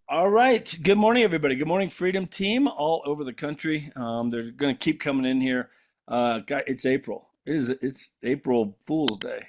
All right. Good morning, everybody. Good morning, Freedom Team, all over the country. They're going to keep coming in here. It's April. It's April Fool's Day.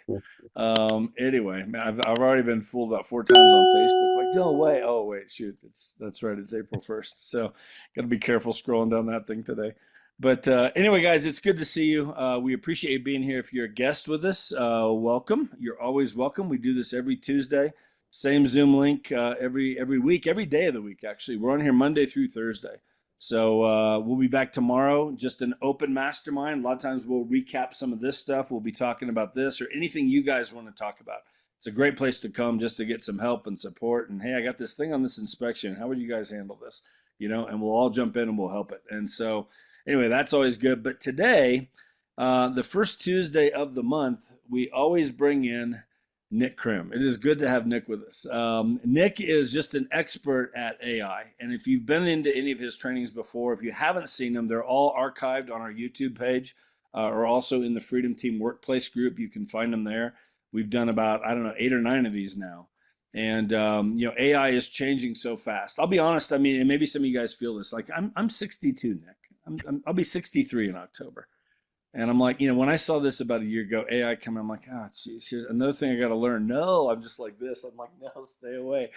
Anyway, man, I've already been fooled about 4 times on Facebook. Like, no way. Oh, wait, shoot. That's right. It's April 1st. So, got to be careful scrolling down that thing today. But anyway, guys, it's good to see you. We appreciate you being here. If you're a guest with us, welcome. You're always welcome. We do this every Tuesday. Same Zoom link every week, every day of the week, actually. We're on here Monday through Thursday. So we'll be back tomorrow, just an open mastermind. A lot of times we'll recap some of this stuff. We'll be talking about this or anything you guys want to talk about. It's a great place to come just to get some help and support. And hey, I got this thing on this inspection. How would you guys handle this? And we'll all jump in and we'll help it. And so anyway, that's always good. But today, the first Tuesday of the month, we always bring in Nick Krem. It is good to have Nick with us. Nick is just an expert at AI. And if you've been into any of his trainings before, if you haven't seen them, they're all archived on our YouTube page or also in the Freedom Team Workplace group. You can find them there. We've done about, 8 or 9 of these now. And, AI is changing so fast. I'll be honest. And maybe some of you guys feel this. Like, I'm 62, Nick. I'll be 63 in October. And I'm like, when I saw this about a year ago, AI coming, I'm like, oh, geez, here's another thing I got to learn. No, I'm just like this. I'm like, no, stay away,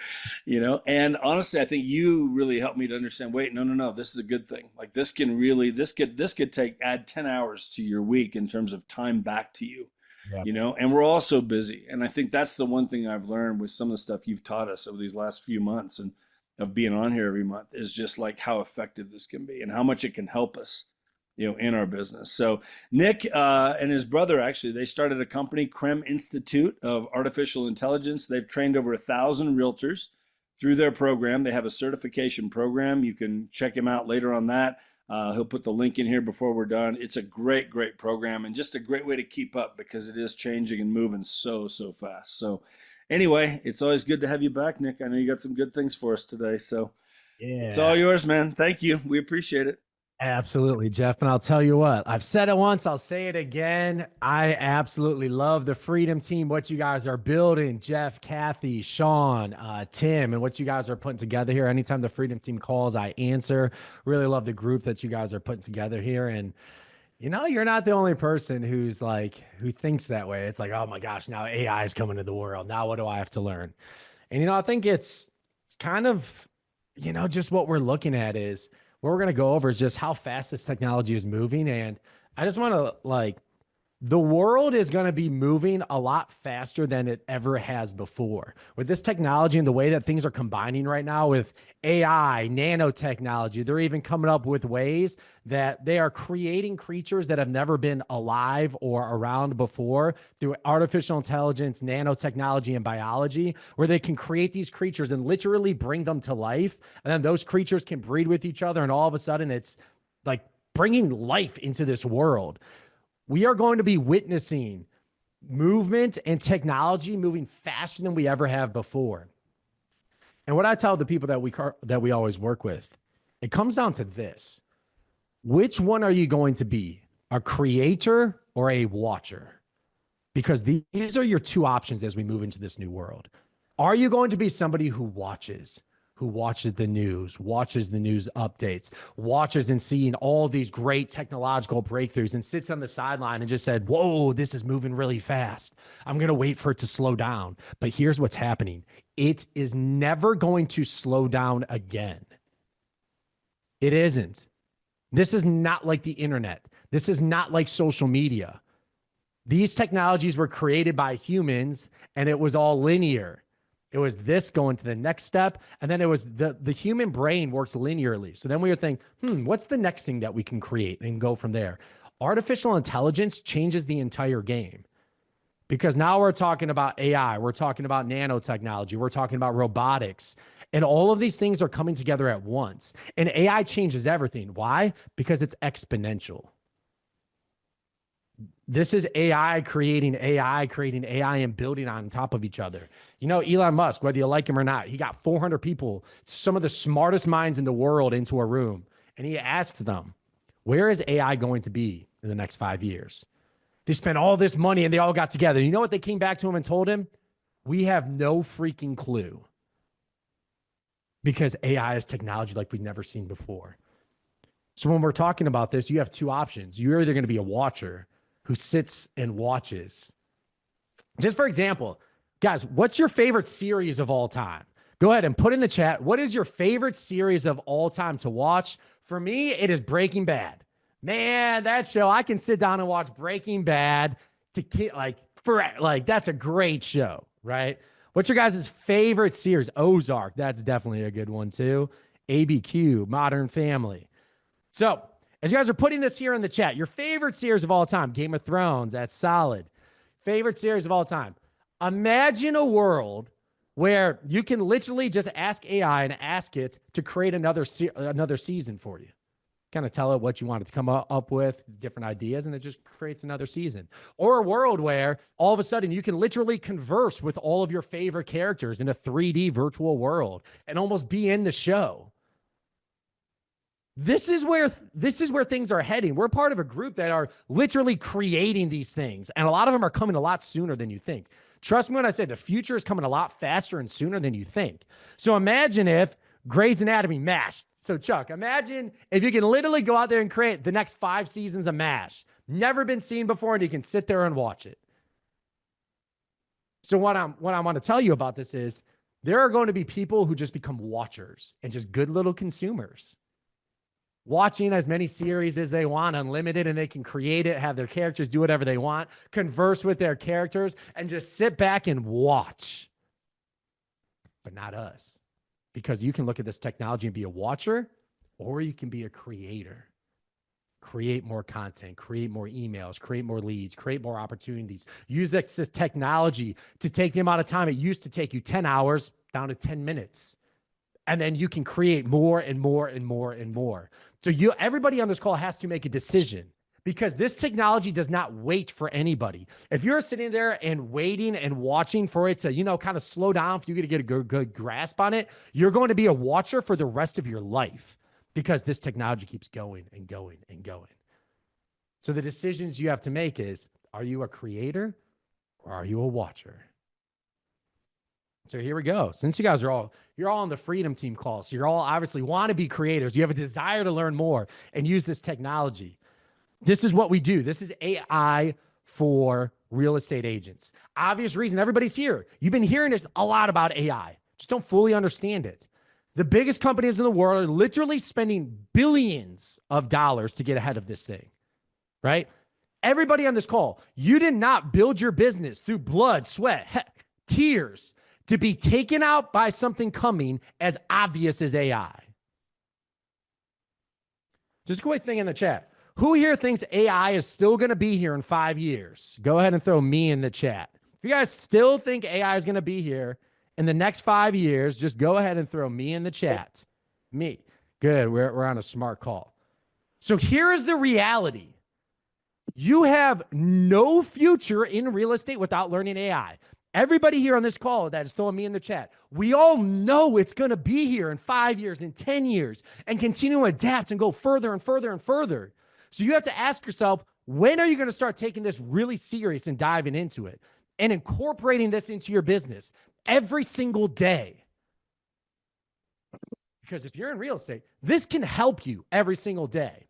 And honestly, I think you really helped me to understand, wait, no, this is a good thing. Like this could add 10 hours to your week in terms of time back to you, and we're all so busy. And I think that's the one thing I've learned with some of the stuff you've taught us over these last few months and of being on here every month is just like how effective this can be and how much it can help us in our business. So Nick and his brother, actually, they started a company, Krem Institute of Artificial Intelligence. They've trained over 1,000 realtors through their program. They have a certification program. You can check him out later on that. He'll put the link in here before we're done. It's a great, great program and just a great way to keep up because it is changing and moving so fast. So anyway, it's always good to have you back, Nick. I know you got some good things for us today. So it's all yours, man. Thank you. We appreciate it. Absolutely, Jeff. And I'll tell you what, I've said it once, I'll say it again. I absolutely love the Freedom Team, what you guys are building, Jeff, Kathy, Sean, Tim, and what you guys are putting together here. Anytime the Freedom Team calls, I answer. Really love the group that you guys are putting together here. And you're not the only person who thinks that way. It's like, oh my gosh, now AI is coming to the world. Now what do I have to learn? And, I think it's kind of, just what we're looking at is, what we're going to go over is just how fast this technology is moving. And I just want to the world is going to be moving a lot faster than it ever has before. With this technology and the way that things are combining right now with AI, nanotechnology, they're even coming up with ways that they are creating creatures that have never been alive or around before through artificial intelligence, nanotechnology, and biology, where they can create these creatures and literally bring them to life. And then those creatures can breed with each other. And all of a sudden it's like bringing life into this world. We are going to be witnessing movement and technology moving faster than we ever have before. And what I tell the people that we always work with, it comes down to this. Which one are you going to be? A creator or a watcher? Because these are your 2 options as we move into this new world. Are you going to be somebody who watches the news, watches the news updates, watches and seeing all these great technological breakthroughs and sits on the sideline and just said, whoa, this is moving really fast. I'm going to wait for it to slow down. But here's what's happening. It is never going to slow down again. It isn't. This is not like the internet. This is not like social media. These technologies were created by humans and it was all linear. It was this going to the next step. And then it was the human brain works linearly. So then we were thinking, what's the next thing that we can create and go from there? Artificial intelligence changes the entire game because now we're talking about AI. We're talking about nanotechnology. We're talking about robotics. And all of these things are coming together at once. And AI changes everything. Why? Because it's exponential. This is AI creating AI and building on top of each other. Elon Musk, whether you like him or not, he got 400 people, some of the smartest minds in the world, into a room. And he asks them, where is AI going to be in the next 5 years? They spent all this money and they all got together. You know what they came back to him and told him? We have no freaking clue, because AI is technology like we've never seen before. So when we're talking about this, you have two options. You're either going to be a watcher who sits and watches. Just for example, guys, what's your favorite series of all time? Go ahead and put in the chat. What is your favorite series of all time to watch? For me, it is Breaking Bad. Man, that show, I can sit down and watch Breaking Bad that's a great show, right? What's your guys' favorite series? Ozark, that's definitely a good one too. ABQ, Modern Family. So, as you guys are putting this here in the chat, your favorite series of all time, Game of Thrones, that's solid. Favorite series of all time. Imagine a world where you can literally just ask AI and ask it to create another season for you. Kind of tell it what you want it to come up with, different ideas, and it just creates another season. Or a world where all of a sudden you can literally converse with all of your favorite characters in a 3D virtual world and almost be in the show. This is where things are heading. We're part of a group that are literally creating these things, and a lot of them are coming a lot sooner than you think. Trust me when I say the future is coming a lot faster and sooner than you think. So imagine if Grey's Anatomy, MASH. So Chuck, imagine if you can literally go out there and create the next 5 seasons of MASH. Never been seen before, and you can sit there and watch it. So what I want to tell you about this is there are going to be people who just become watchers and just good little consumers, watching as many series as they want, unlimited, and they can create it, have their characters do whatever they want, converse with their characters, and just sit back and watch. But not us, because you can look at this technology and be a watcher, or you can be a creator. Create more content, create more emails, create more leads, create more opportunities. Use this technology to take the amount of time it used to take you 10 hours down to 10 minutes. And then you can create more and more and more and more. So everybody on this call has to make a decision, because this technology does not wait for anybody. If you're sitting there and waiting and watching for it to, kind of slow down, if you get a good grasp on it, you're going to be a watcher for the rest of your life, because this technology keeps going and going and going. So the decisions you have to make is, are you a creator or are you a watcher? So here we go. Since you're all on the Freedom Team call, so you're all obviously want to be creators. You have a desire to learn more and use this technology. This is what we do. This is AI for real estate agents. Obvious reason everybody's here. You've been hearing a lot about AI. Just don't fully understand it. The biggest companies in the world are literally spending billions of dollars to get ahead of this thing, right? Everybody on this call, you did not build your business through blood, sweat, tears, to be taken out by something coming as obvious as AI. Just a quick thing in the chat. Who here thinks AI is still going to be here in 5 years? Go ahead and throw me in the chat. If you guys still think AI is going to be here in the next 5 years, just go ahead and throw me in the chat. Me. Good. We're on a smart call. So here is the reality. You have no future in real estate without learning AI. Everybody here on this call that is throwing me in the chat, we all know it's going to be here in 5 years, in 10 years, and continue to adapt and go further and further and further. So you have to ask yourself, when are you going to start taking this really serious and diving into it and incorporating this into your business every single day? Because if you're in real estate, this can help you every single day.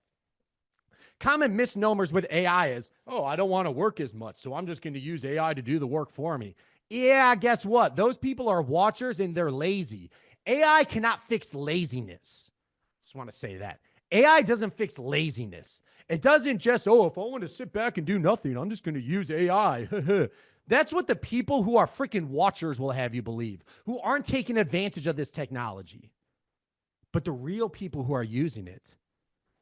Common misnomers with AI is, oh, I don't want to work as much, so I'm just going to use AI to do the work for me. Yeah, guess what? Those people are watchers and they're lazy. AI cannot fix laziness. Just want to say that. AI doesn't fix laziness. It doesn't just, oh, if I want to sit back and do nothing, I'm just going to use AI. That's what the people who are freaking watchers will have you believe, who aren't taking advantage of this technology. But the real people who are using it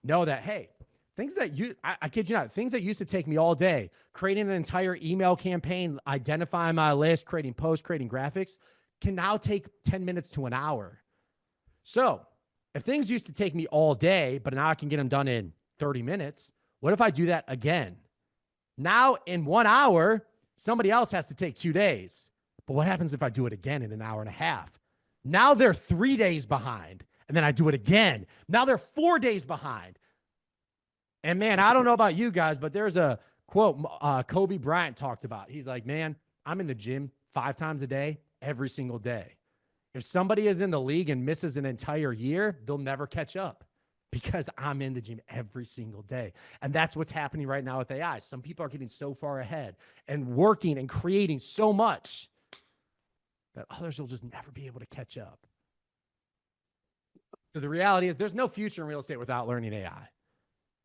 know that, hey, things that I kid you not, things that used to take me all day, creating an entire email campaign, identifying my list, creating posts, creating graphics, can now take 10 minutes to an hour. So if things used to take me all day, but now I can get them done in 30 minutes, what if I do that again? Now in 1 hour, somebody else has to take 2 days. But what happens if I do it again in an hour and a half? Now they're 3 days behind, and then I do it again. Now they're 4 days behind. And man, I don't know about you guys, but there's a quote Kobe Bryant talked about. He's like, man, I'm in the gym 5 times a day, every single day. If somebody is in the league and misses an entire year, they'll never catch up because I'm in the gym every single day. And that's what's happening right now with AI. Some people are getting so far ahead and working and creating so much that others will just never be able to catch up. So the reality is there's no future in real estate without learning AI,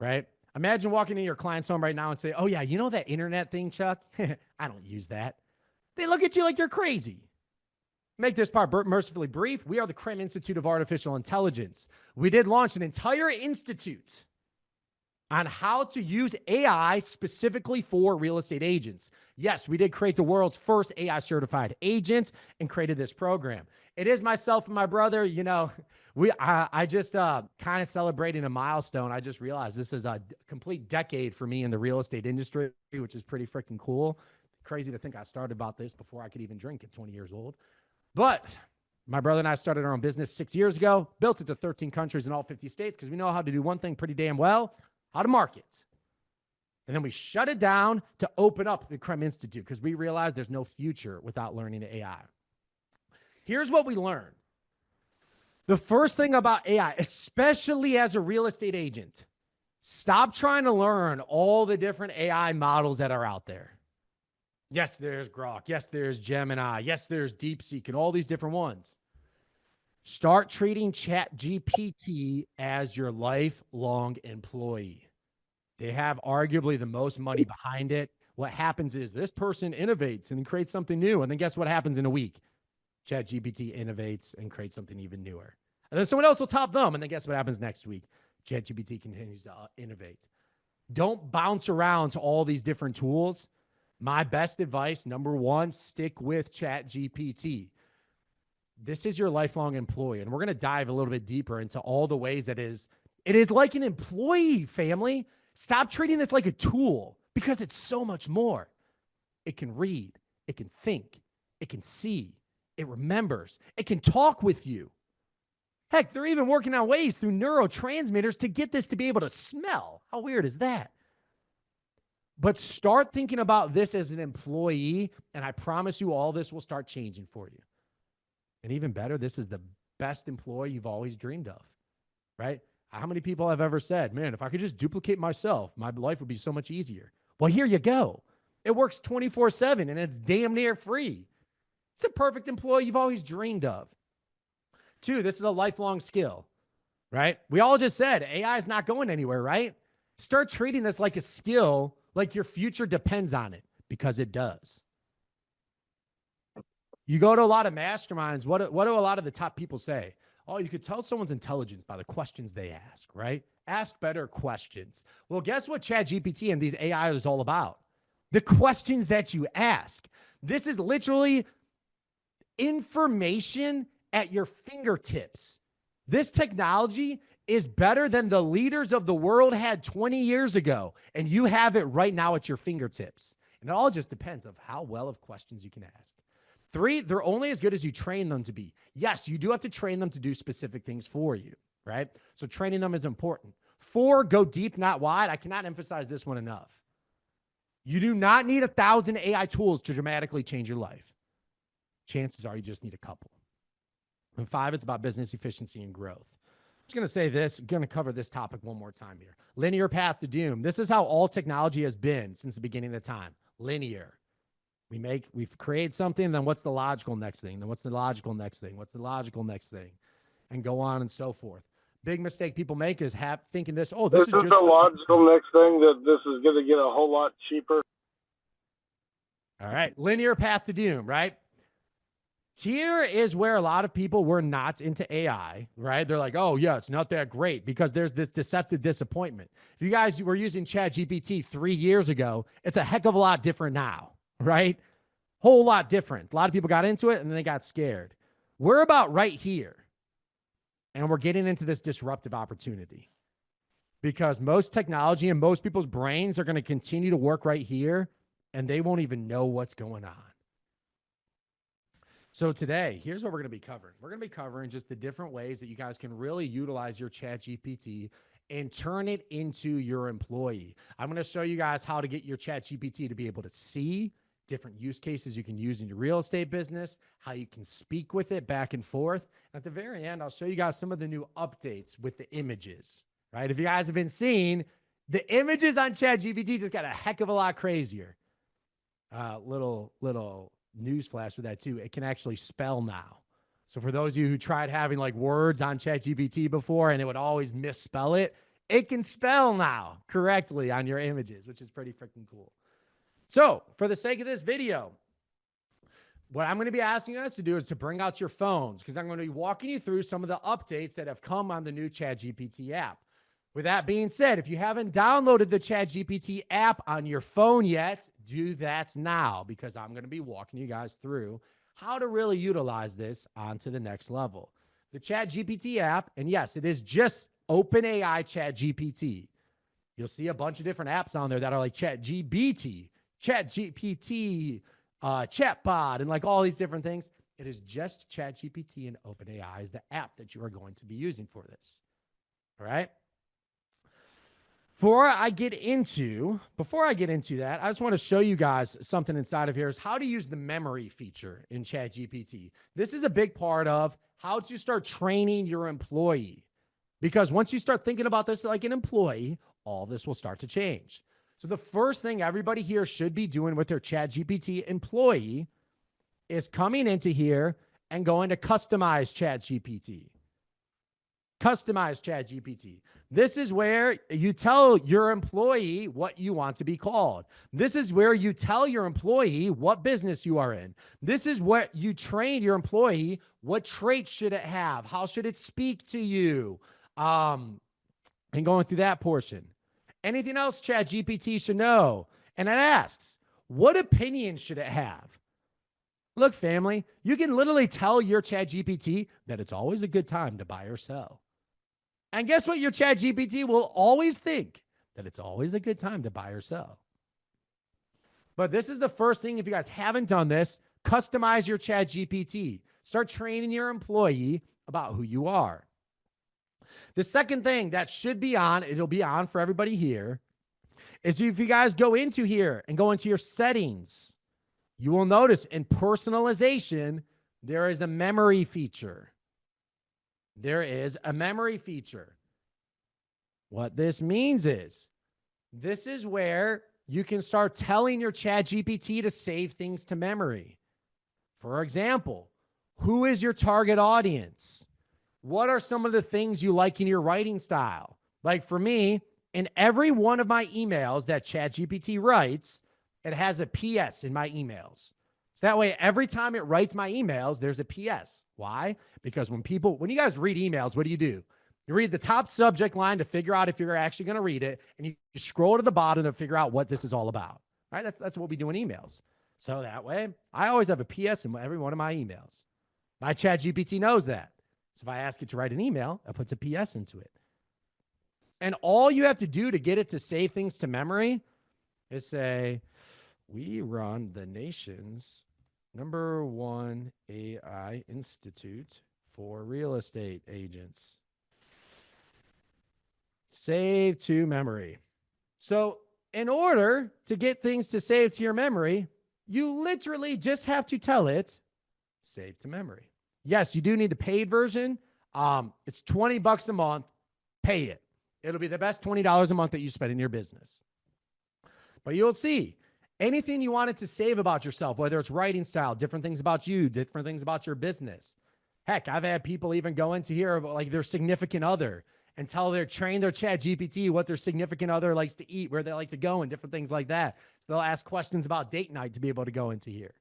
right? Imagine walking into your client's home right now and say, oh yeah, you know that internet thing, Chuck? I don't use that. They look at you like you're crazy. Make this part mercifully brief. We are the Krem Institute of Artificial Intelligence. We did launch an entire institute on how to use AI specifically for real estate agents. Yes, we did create the world's first AI certified agent and created this program. It is myself and my brother. You know, I just kind of celebrating a milestone. I just realized this is a complete decade for me in the real estate industry, which is pretty freaking cool. Crazy to think I started about this before I could even drink at 20 years old. But my brother and I started our own business 6 years ago, built it to 13 countries in all 50 states because we know how to do one thing pretty damn well, how to market. And then we shut it down to open up the Krem Institute because we realized there's no future without learning AI. Here's what we learned. The first thing about AI, especially as a real estate agent, stop trying to learn all the different AI models that are out there. Yes, there's Grok. Yes, there's Gemini. Yes, there's DeepSeek and all these different ones. Start treating ChatGPT as your lifelong employee. They have arguably the most money behind it. What happens is this person innovates and creates something new. And then guess what happens in a week? ChatGPT innovates and creates something even newer. And then someone else will top them. And then guess what happens next week? ChatGPT continues to innovate. Don't bounce around to all these different tools. My best advice, number one, stick with ChatGPT. This is your lifelong employee. And we're going to dive a little bit deeper into all the ways it is like an employee, family. Stop treating this like a tool because it's so much more. It can read, it can think, it can see, it remembers, it can talk with you. Heck, they're even working on ways through neurotransmitters to get this to be able to smell. How weird is that? But start thinking about this as an employee, and I promise you all this will start changing for you. And even better, this is the best employee you've always dreamed of, right? How many people have ever said, man, if I could just duplicate myself, my life would be so much easier. Well, here you go. It works 24/7, and it's damn near free. It's a perfect employee you've always dreamed of. 2, this is a lifelong skill, right? We all just said AI is not going anywhere, right? Start treating this like a skill, like your future depends on it, because it does. You go to a lot of masterminds, what do a lot of the top people say? Oh, you could tell someone's intelligence by the questions they ask, right? Ask better questions. Well, guess what ChatGPT and these AI is all about? The questions that you ask. This is literally information at your fingertips. This technology is better than the leaders of the world had 20 years ago, and you have it right now at your fingertips. And it all just depends on how well of questions you can ask. 3, they're only as good as you train them to be. Yes, you do have to train them to do specific things for you, right? So training them is important. 4, go deep, not wide. I cannot emphasize this one enough. You do not need 1,000 AI tools to dramatically change your life. Chances are you just need a couple. And 5, it's about business efficiency and growth. I'm just going to say this, I'm going to cover this topic one more time here. Linear path to doom. This is how all technology has been since the beginning of time. Linear. We've created something, then what's the logical next thing? Then what's the logical next thing? What's the logical next thing? And go on and so forth. Big mistake people make is thinking this, oh, this is just the logical next thing, that this is going to get a whole lot cheaper. All right. Linear path to doom, right? Here is where a lot of people were not into AI, right? They're like, oh, yeah, it's not that great because there's this deceptive disappointment. If you guys were using ChatGPT 3 years ago, it's a heck of a lot different now, right? Whole lot different. A lot of people got into it and then they got scared. We're about right here. And we're getting into this disruptive opportunity because most technology and most people's brains are going to continue to work right here and they won't even know what's going on. So today, here's what we're going to be covering. We're going to be covering just the different ways that you guys can really utilize your ChatGPT and turn it into your employee. I'm going to show you guys how to get your ChatGPT to be able to see different use cases you can use in your real estate business, how you can speak with it back and forth. And at the very end, I'll show you guys some of the new updates with the images, right? If you guys have been seeing, the images on ChatGPT just got a heck of a lot crazier. Little news flash with that too. It can actually spell now. So for those of you who tried having like words on ChatGPT before and it would always misspell it, it can spell now correctly on your images, which is pretty freaking cool. So for the sake of this video, what I'm going to be asking you guys to do is to bring out your phones, because I'm going to be walking you through some of the updates that have come on the new ChatGPT app. With that being said, if you haven't downloaded the ChatGPT app on your phone yet, do that now, because I'm going to be walking you guys through how to really utilize this onto the next level. The ChatGPT app, and yes, it is just OpenAI ChatGPT. You'll see a bunch of different apps on there that are like ChatGPT, Chatbot, and like all these different things. It is just ChatGPT, and OpenAI is the app that you are going to be using for this. All right. Before I get into that, I just want to show you guys something inside of here is how to use the memory feature in ChatGPT. This is a big part of how to start training your employee, because once you start thinking about this like an employee, all this will start to change. So the first thing everybody here should be doing with their ChatGPT employee is coming into here and going to customize ChatGPT. Customize ChatGPT. This is where you tell your employee what you want to be called. This is where you tell your employee what business you are in. This is what you train your employee. What traits should it have? How should it speak to you? And going through that portion. Anything else ChatGPT should know? And it asks, what opinion should it have? Look, family, you can literally tell your ChatGPT that it's always a good time to buy or sell. And guess what? Your ChatGPT will always think that it's always a good time to buy or sell. But this is the first thing. If you guys haven't done this, customize your ChatGPT. Start training your employee about who you are. The second thing that should be on, it'll be on for everybody here, is if you guys go into here and go into your settings, you will notice in personalization, there is a memory feature. There is a memory feature. What this means is, this is where you can start telling your ChatGPT to save things to memory. For example, who is your target audience? What are some of the things you like in your writing style? Like for me, in every one of my emails that ChatGPT writes, it has a PS in my emails. So that way, every time it writes my emails, there's a PS. Why? Because when you guys read emails, what do? You read the top subject line to figure out if you're actually going to read it, and you scroll to the bottom to figure out what this is all about. Right? That's what we do in emails. So that way, I always have a PS in every one of my emails. My ChatGPT knows that. So if I ask it to write an email, it puts a PS into it. And all you have to do to get it to save things to memory is say, we run the nation's #1 AI Institute for real estate agents. Save to memory. So in order to get things to save to your memory, you literally just have to tell it, save to memory. Yes, you do need the paid version. It's $20 a month. Pay it. It'll be the best $20 a month that you spend in your business. But you'll see, anything you wanted to save about yourself, whether it's writing style, different things about you, different things about your business. Heck, I've had people even go into here about like their significant other and train their ChatGPT what their significant other likes to eat, where they like to go, and different things like that. So they'll ask questions about date night to be able to go into here.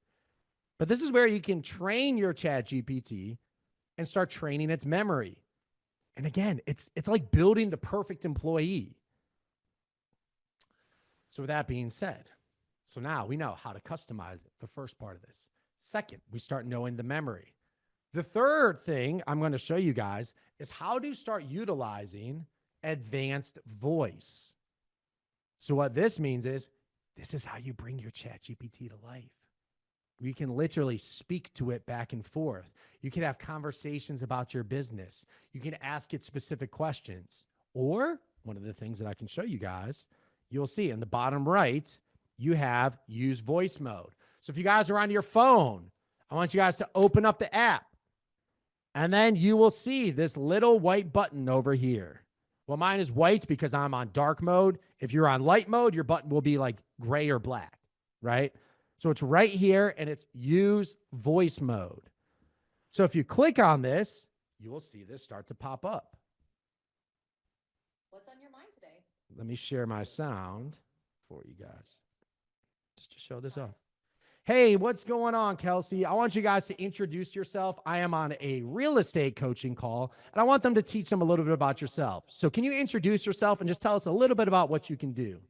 But this is where you can train your ChatGPT and start training its memory. And again, it's like building the perfect employee. So with that being said, so now we know how to customize the first part of this. Second, we start knowing the memory. The third thing I'm going to show you guys is how to start utilizing advanced voice. So what this means is, this is how you bring your ChatGPT to life. You can literally speak to it back and forth. You can have conversations about your business. You can ask it specific questions. Or one of the things that I can show you guys, you'll see in the bottom right, you have use voice mode. So if you guys are on your phone, I want you guys to open up the app, and then you will see this little white button over here. Well, mine is white because I'm on dark mode. If you're on light mode, your button will be like gray or black, right? So it's right here, and it's use voice mode. So if you click on this, you will see this start to pop up. What's on your mind today? Let me share my sound for you guys, just to show this off. Hey, what's going on, Kelsey? I want you guys to introduce yourself. I am on a real estate coaching call, and I want them to teach them a little bit about yourself. So can you introduce yourself and just tell us a little bit about what you can do?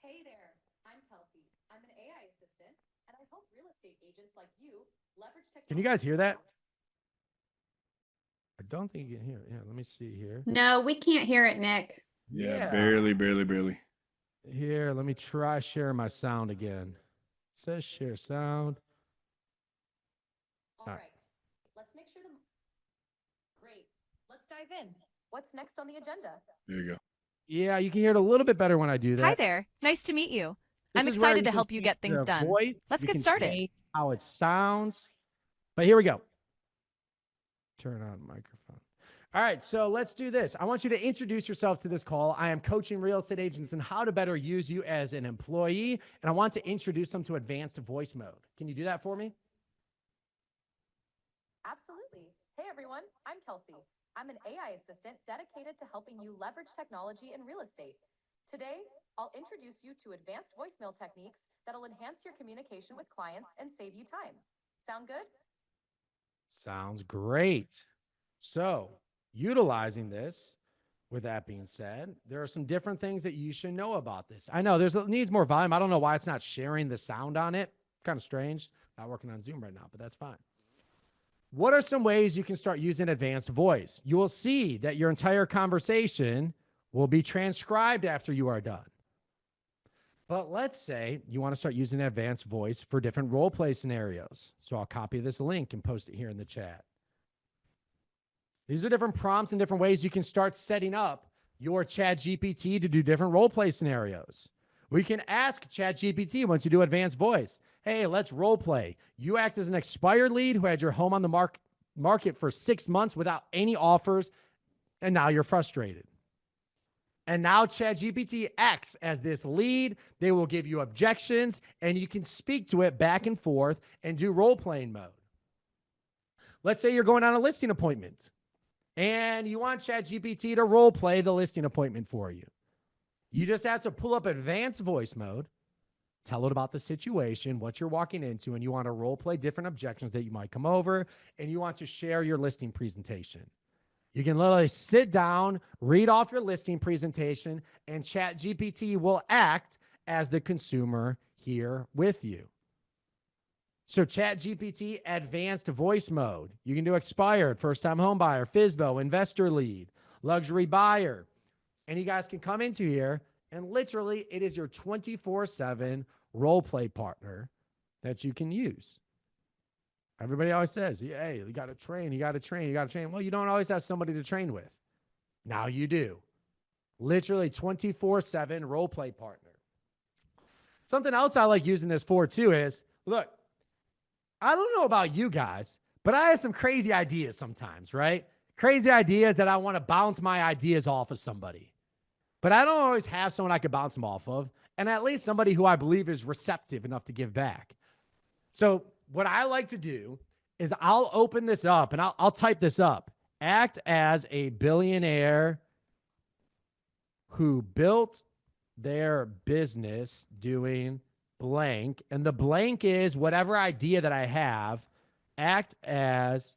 Hey there, I'm Kelsey. I'm an AI assistant, and I help real estate agents like you leverage technology. Can you guys hear that? I don't think you can hear it. Yeah, let me see here. No, we can't hear it, Nick. Yeah, barely. Here, let me try sharing my sound again. It says share sound. All right, let's make sure Great, let's dive in. What's next on the agenda? There you go. Yeah, you can hear it a little bit better when I do that. Hi there. Nice to meet you. This I'm is where excited to can help you change get things your done. voice. Let's You get can started. change how it sounds. But here we go. Turn on microphone. All right, so let's do this. I want you to introduce yourself to this call. I am coaching real estate agents on how to better use you as an employee, and I want to introduce them to advanced voice mode. Can you do that for me? Absolutely. Hey everyone, I'm Kelsey. I'm an AI assistant dedicated to helping you leverage technology in real estate. Today, I'll introduce you to advanced voicemail techniques that'll enhance your communication with clients and save you time. Sound good? Sounds great. So, utilizing this, with that being said, there are some different things that you should know about this. I know it needs more volume. I don't know why it's not sharing the sound on it. Kind of strange. Not working on Zoom right now, but that's fine. What are some ways you can start using advanced voice? You will see that your entire conversation will be transcribed after you are done. But let's say you want to start using advanced voice for different role play scenarios. So I'll copy this link and post it here in the chat. These are different prompts and different ways you can start setting up your ChatGPT to do different role play scenarios. We can ask ChatGPT once you do advanced voice, hey, let's role play. You act as an expired lead who had your home on the market for 6 months without any offers, and now you're frustrated. And now ChatGPT acts as this lead. They will give you objections, and you can speak to it back and forth and do role-playing mode. Let's say you're going on a listing appointment, and you want ChatGPT to role-play the listing appointment for you. You just have to pull up advanced voice mode, tell it about the situation, what you're walking into, and you want to role-play different objections that you might come over, and you want to share your listing presentation. You can literally sit down, read off your listing presentation, and ChatGPT will act as the consumer here with you. So ChatGPT advanced voice mode. You can do expired, first-time home buyer, FSBO, investor lead, luxury buyer. And you guys can come into here, and literally it is your 24/7 role play partner that you can use. Everybody always says, hey, you got to train, you got to train, you got to train. Well, you don't always have somebody to train with. Now you do. Literally 24/7 role play partner. Something else I like using this for too is, look, I don't know about you guys, but I have some crazy ideas sometimes, right? Crazy ideas that I want to bounce my ideas off of somebody. But I don't always have someone I could bounce them off of, and at least somebody who I believe is receptive enough to give back. So what I like to do is I'll open this up and I'll type this up. Act as a billionaire who built their business doing blank. And the blank is whatever idea that I have. Act as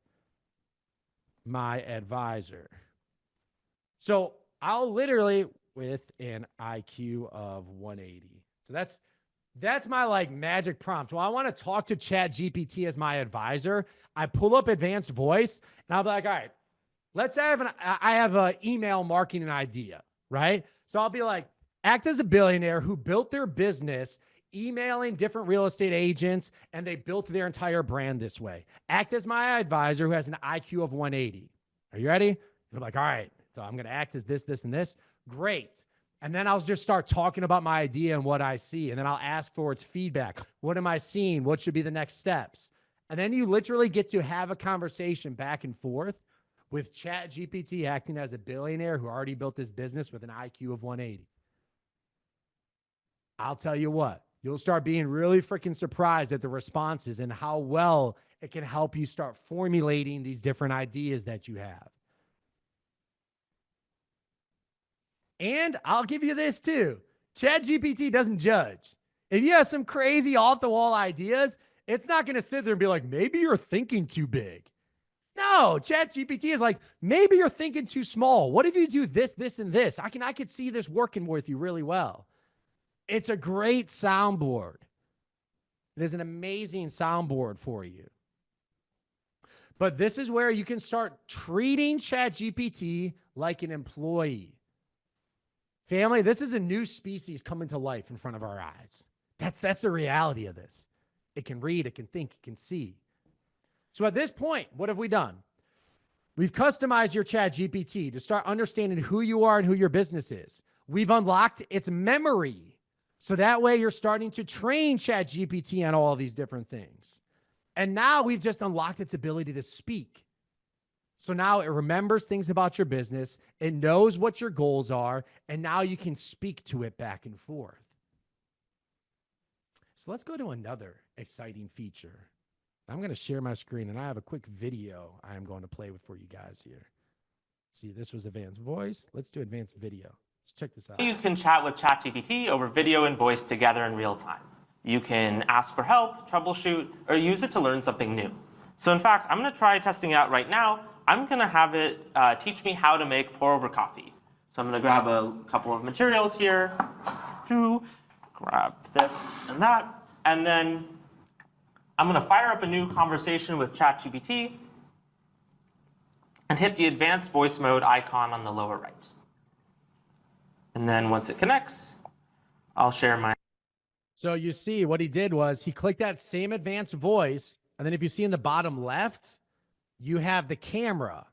my advisor. So I'll literally, with an IQ of 180. So that's my like magic prompt. Well, I want to talk to ChatGPT as my advisor. I pull up advanced voice and I'll be like, all right, let's have I have an email marketing idea, right? So I'll be like, act as a billionaire who built their business emailing different real estate agents, and they built their entire brand this way. Act as my advisor who has an IQ of 180. Are you ready? And I'm like, all right, So I'm going to act as this, this, and this. Great. And then I'll just start talking about my idea and what I see. And then I'll ask for its feedback. What am I seeing? What should be the next steps? And then you literally get to have a conversation back and forth with ChatGPT acting as a billionaire who already built this business with an IQ of 180. I'll tell you what, you'll start being really freaking surprised at the responses and how well it can help you start formulating these different ideas that you have. And I'll give you this too. ChatGPT doesn't judge. If you have some crazy off the wall ideas, it's not going to sit there and be like, maybe you're thinking too big. No, ChatGPT is like, maybe you're thinking too small. What if you do this, this, and this? I could see this working with you really well. It's a great soundboard. It is an amazing soundboard for you. But this is where you can start treating ChatGPT like an employee. Family, this is a new species coming to life in front of our eyes. That's the reality of this. It can read, it can think, it can see. So at this point, what have we done? We've customized your ChatGPT to start understanding who you are and who your business is. We've unlocked its memory. So that way you're starting to train ChatGPT on all of these different things. And now we've just unlocked its ability to speak. So now it remembers things about your business. It knows what your goals are. And now you can speak to it back and forth. So let's go to another exciting feature. I'm going to share my screen, and I have a quick video I am going to play with for you guys here. See, this was advanced voice. Let's do advanced video. Let's check this out. You can chat with ChatGPT over video and voice together in real time. You can ask for help, troubleshoot, or use it to learn something new. So in fact, I'm going to try testing it out right now. I'm going to have it teach me how to make pour-over coffee. So I'm going to grab a couple of materials here, grab this and that, and then I'm going to fire up a new conversation with ChatGPT and hit the advanced voice mode icon on the lower right. And then once it connects, I'll share my... So you see what he did was he clicked that same advanced voice. And then if you see in the bottom left, you have the camera,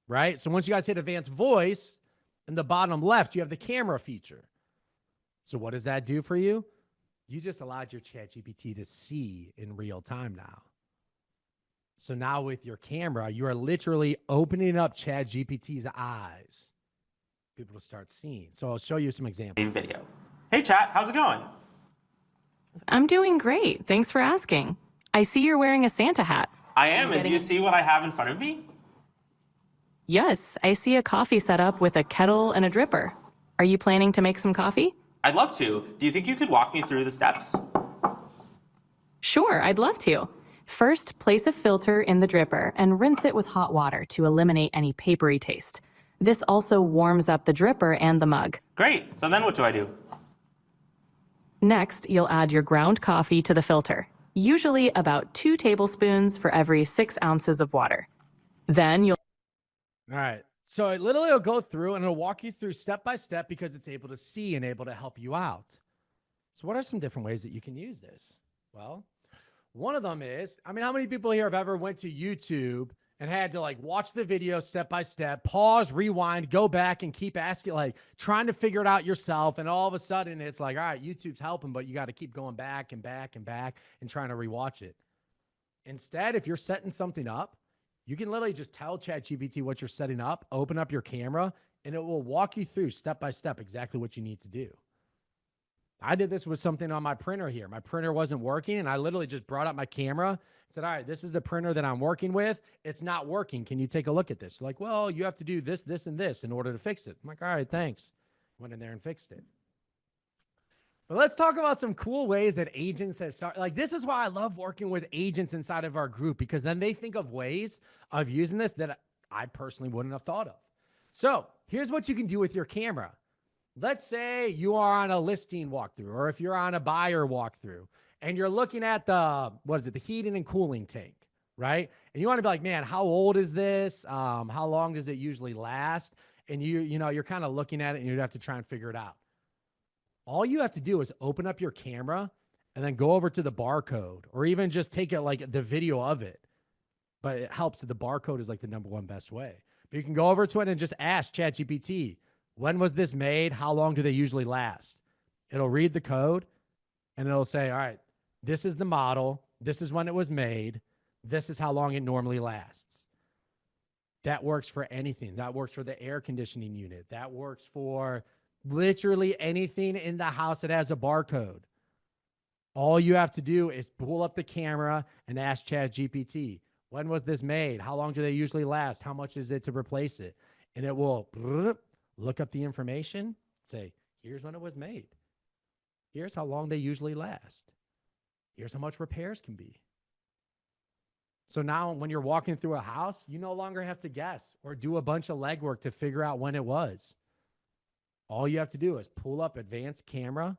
right? So once you guys hit advanced voice, in the bottom left, you have the camera feature. So what does that do for you? You just allowed your ChatGPT to see in real time now. So now with your camera, you are literally opening up ChatGPT's eyes. People to start seeing. So I'll show you some examples. Video. Hey chat, how's it going? I'm doing great. Thanks for asking. I see you're wearing a Santa hat. I am, and do you see what I have in front of me? Yes, I see a coffee setup with a kettle and a dripper. Are you planning to make some coffee? I'd love to. Do you think you could walk me through the steps? Sure, I'd love to. First, place a filter in the dripper and rinse it with hot water to eliminate any papery taste. This also warms up the dripper and the mug. Great. So then what do I do? Next, you'll add your ground coffee to the filter, usually about 2 tablespoons for every 6 ounces of water. Then you'll... All right. So it literally will go through and it'll walk you through step by step because it's able to see and able to help you out. So what are some different ways that you can use this? Well, one of them is, how many people here have ever went to YouTube and had to like watch the video step by step, pause, rewind, go back and keep asking, like trying to figure it out yourself. And all of a sudden it's like, all right, YouTube's helping, but you got to keep going back and back and back and trying to rewatch it. Instead, if you're setting something up, you can literally just tell ChatGPT what you're setting up, open up your camera, and it will walk you through step by step exactly what you need to do. I did this with something on my printer here. My printer wasn't working, and I literally just brought up my camera and said, all right, this is the printer that I'm working with. It's not working. Can you take a look at this? Like, well, you have to do this, this, and this in order to fix it. I'm like, all right, thanks. Went in there and fixed it. But let's talk about some cool ways that agents have started. Like, this is why I love working with agents inside of our group, because then they think of ways of using this that I personally wouldn't have thought of. So here's what you can do with your camera. Let's say you are on a listing walkthrough, or if you're on a buyer walkthrough and you're looking at the heating and cooling tank, right? And you want to be like, man, how old is this? How long does it usually last? And you're kind of looking at it and you'd have to try and figure it out. All you have to do is open up your camera and then go over to the barcode, or even just take it like the video of it. But it helps that the barcode is like the #1 best way. But you can go over to it and just ask ChatGPT, when was this made? How long do they usually last? It'll read the code and it'll say, all right, this is the model. This is when it was made. This is how long it normally lasts. That works for anything. That works for the air conditioning unit. That works for literally anything in the house that has a barcode. All you have to do is pull up the camera and ask ChatGPT, when was this made? How long do they usually last? How much is it to replace it? And it will look up the information, say, here's when it was made. Here's how long they usually last. Here's how much repairs can be. So now when you're walking through a house, you no longer have to guess or do a bunch of legwork to figure out when it was. All you have to do is pull up advanced camera,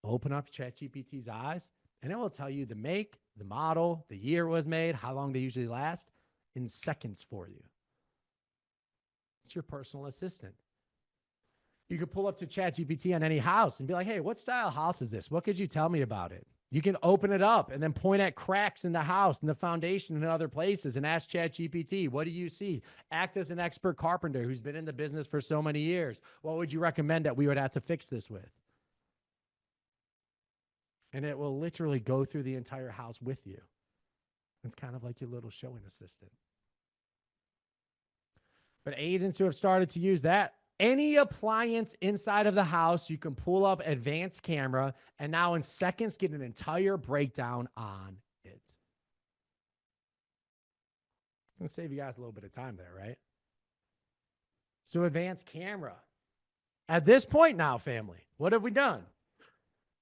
open up ChatGPT's eyes, and it will tell you the make, the model, the year it was made, how long they usually last in seconds for you. It's your personal assistant. You could pull up to ChatGPT on any house and be like, hey, what style house is this? What could you tell me about it? You can open it up and then point at cracks in the house and the foundation and other places and ask ChatGPT, what do you see? Act as an expert carpenter who's been in the business for so many years. What would you recommend that we would have to fix this with? And it will literally go through the entire house with you. It's kind of like your little showing assistant. But agents who have started to use that, any appliance inside of the house, you can pull up advanced camera and now in seconds get an entire breakdown on it. I'm going to save you guys a little bit of time there, right? So advanced camera. At this point now, family, what have we done?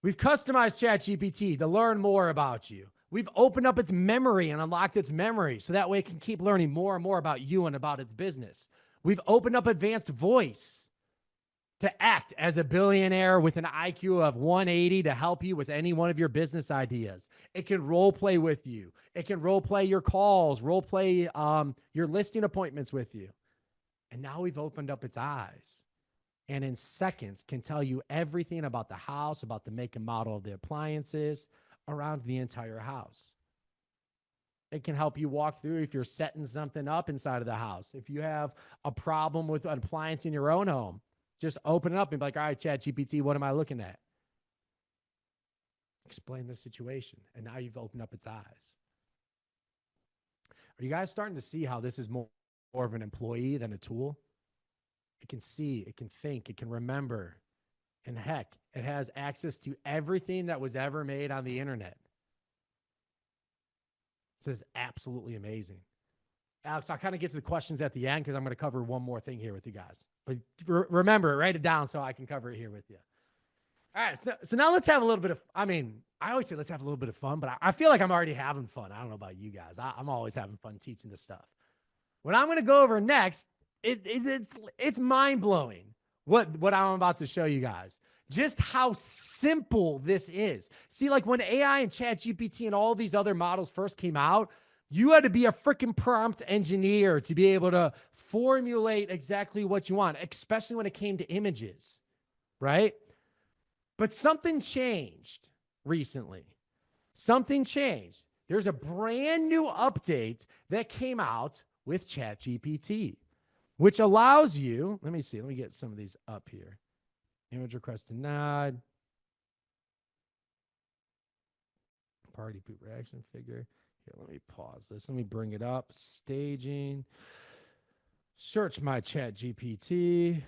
We've customized ChatGPT to learn more about you. We've opened up its memory and unlocked its memory so that way it can keep learning more and more about you and about its business. We've opened up advanced voice to act as a billionaire with an IQ of 180 to help you with any one of your business ideas. It can role play with you. It can role play your calls, role play your listing appointments with you. And now we've opened up its eyes. And in seconds can tell you everything about the house, about the make and model of the appliances, around the entire house. It can help you walk through if you're setting something up inside of the house. If you have a problem with an appliance in your own home, just open it up and be like, all right, ChatGPT, what am I looking at? Explain the situation. And now you've opened up its eyes. Are you guys starting to see how this is more of an employee than a tool? It can see, it can think, it can remember. And heck, it has access to everything that was ever made on the internet. So it's absolutely amazing. Alex, I'll kind of get to the questions at the end because I'm going to cover one more thing here with you guys. But remember, write it down so I can cover it here with you. All right, so now let's have a little bit of, I always say let's have a little bit of fun, but I feel like I'm already having fun. I don't know about you guys. I'm always having fun teaching this stuff. What I'm going to go over next, it's mind-blowing what I'm about to show you guys. Just how simple this is. See, like when AI and ChatGPT and all these other models first came out, you had to be a freaking prompt engineer to be able to formulate exactly what you want, especially when it came to images, right? But something changed recently. Something changed. There's a brand new update that came out with ChatGPT, which allows you, let me get some of these up here. Image request denied. Party poop reaction figure. Here, let me pause this. Let me bring it up. Staging. Search my ChatGPT. Here